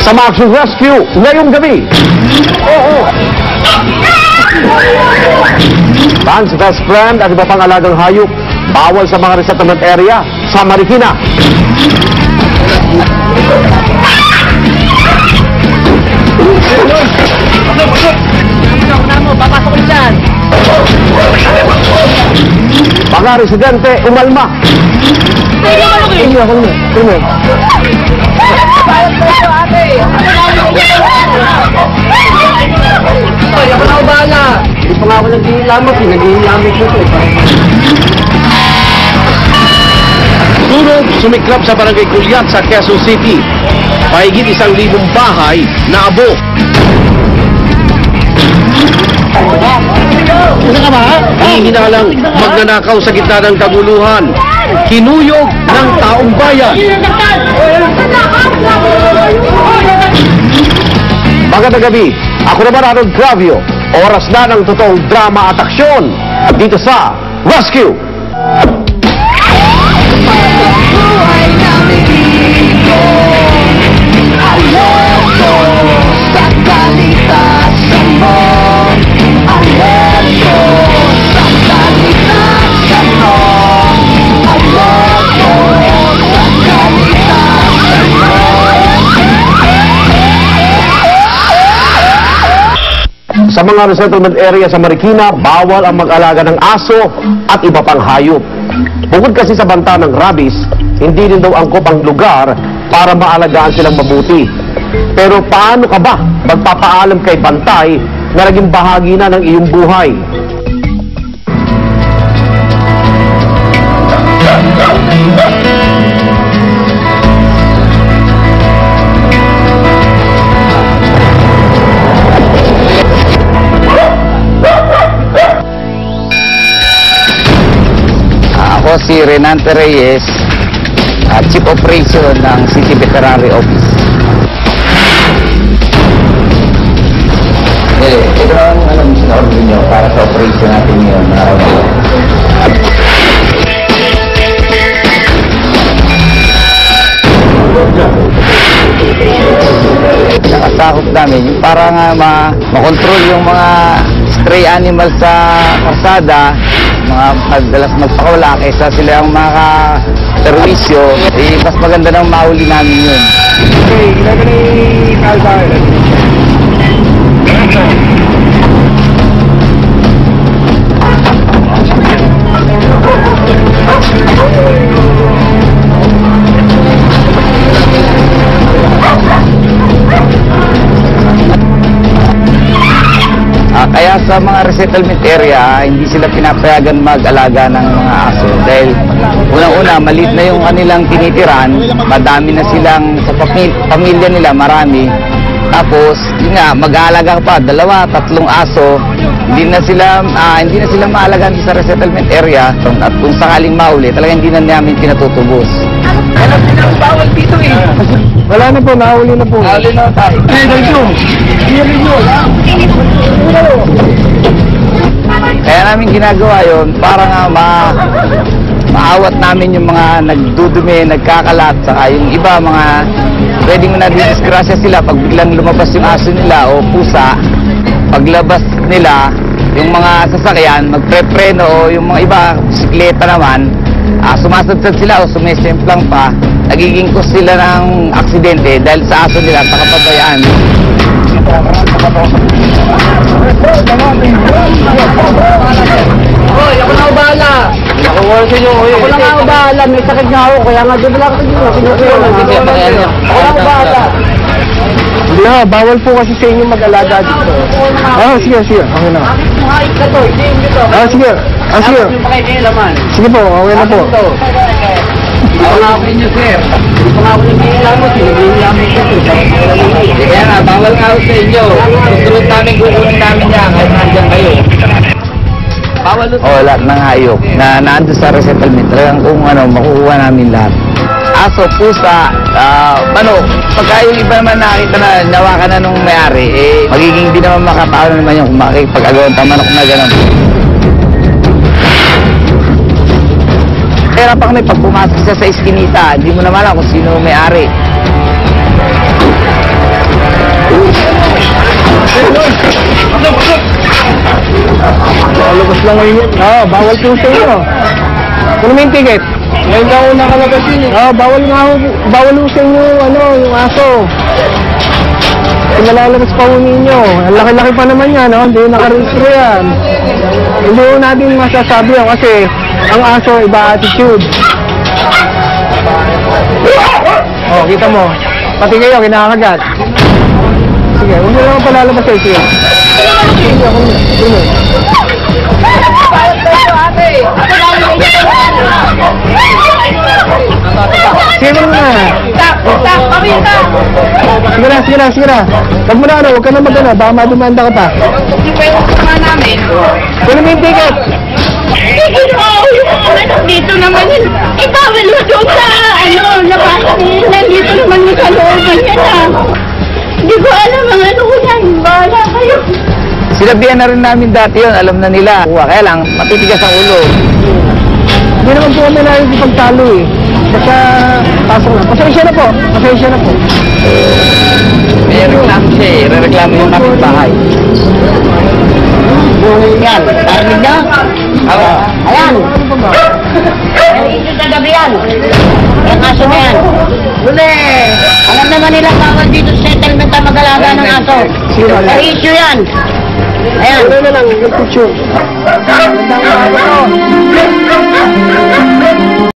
sa Maxwell Rescue ngayong gabi. Fans, best friend at iba pang alagang hayop, bawal sa mga resettlement area sa Marikina. Papasok ko dyan. Mga residente, umalma. Ako na bahala. Hindi pa nga ako naghihilamot. Naghihilamot ko ito. Tunog sumiklap sa Barangay Culiac sa Quezon City. Mahigit 1,000 bahay na abo. Hihinalang magnanakaw sa gitna ng kaguluhan. Kinuyog ng taong bayan. Magandang gabi. Ako naman Arnold Gravio. Oras na ng totoong drama at aksyon dito sa Rescue. Sa mga resettlement area sa Marikina, bawal ang mag-alaga ng aso at iba pang hayop. Bukod kasi sa banta ng rabies, hindi rin daw angkop ang lugar para maalagaan silang mabuti. Pero paano ka ba magpapaalam kay bantay na naging bahagi na ng iyong buhay? Ako si Renante Reyes, Chief Operation ng City Veterinary Office. Ito ang sinaorder nyo para sa operation natin ngayon na araw na ito. Nakasakop namin yung para nga makontrol yung mga stray animals sa karsada, mga madalas magpakawala kaysa sila ang maka-terwisyo, mas maganda nang mahuli namin yun. Okay, ilagay ni Calvin. Kaya sa mga resettlement area, hindi sila pinapayagan mag-alaga ng mga aso dahil unang-una, maliit na yung kanilang tinitiran, madami na silang, sa pamilya nila marami. Tapos, yun nga, mag-aalaga pa, 2, 3 aso, hindi na sila maalagaan sa resettlement area. At kung sakaling mauli, talagang hindi na namin pinatutubos. Alam nila ang bawal dito eh. Wala na po, nahuli na po. Mauli na tayo. Kaya namin ginagawa yon para nga maawat namin yung mga nagdudumi, nagkakalat, saka yung iba mga pwedeng nadidisgrasya sila pag biglang lumabas yung aso nila o pusa. Paglabas nila, yung mga sasakyan, magprepreno o yung mga iba, bisikleta naman, sumasadsad sila o sumisemplang pa, nagiging cause sila ng aksidente dahil sa aso nila sa kapabayaan. Hoy, ako na bahala. Nakuwala sa inyo, Ako na nga bahala. May sakit nga ako. Kaya nga doon lang ako dito. Ako na bahala. Hindi na, bawal po kasi sa inyo mag-alaga dito. Sige. Okay na. Kahit ka to. Hindi dito. Sige. Yung pakikilaman. Sige po, okay na po. Ako nga ako ninyo, sir. Hindi pa nga ako naghihilamot. Naghihilamot ko ito. Kaya nga, bawal nga ako sa inyo. Susunod namin, kukunin namin niya kahit nandiyan kayo. Bawal ito. Lahat ng hayop na naandun sa resettlement, talagang kung makukuha namin lahat. Aso, pusa, pagka yung iba naman nakita na nawakan na nung may-ari, magiging di naman makatao naman yung kung makikipag-agawan tamanok na gano'n. Kaya pag pumasok siya sa iskinita, hindi mo naman alam kung sino may-ari. hanggang ngayon. Oo, bawal po sa inyo. Kung may ticket. Ngayon ka ako nakalabas yun eh. Oo, bawal po sa inyo, yung aso. Kung malalabas pa ho ninyo. Ang laki-laki pa naman yan, no? Hindi nakarehistro yan. Hindi ho natin masasabi yan kasi ang aso iba attitude. Oh, kita mo. Pati kayo, kinakagat. Sige, huwag nyo naman palalabas kayo. Sige. Sige, ako na. Sige. Sige mo na. Sige na. Huwag mo na huwag ka na magana. Baka madumanda ka pa. Kunin mo yung ticket. Dito naman yun. Bawal mo doon sa, labas. Nandito naman yung kalooban yan, Hindi ko alam ang ano ko yan. Bahala kayo. Sinabihan na rin namin dati yun, alam na nila. Kaya lang, matitigas ang ulo. Hindi naman po kami namin ipagtalo eh. Basta, pasok na. Pasensya na po. May reklamo siya eh. Re-reklamo yung kapitbahay. Yan, narinig na? Ayan. Ito sa gabi yan. Yung aso na yan. Uli. Alam naman nila bawal dito sa settlement ang mag-alaga ng aso. May issue yan. Ayan. Ano na lang, yung picture. Magandang araw.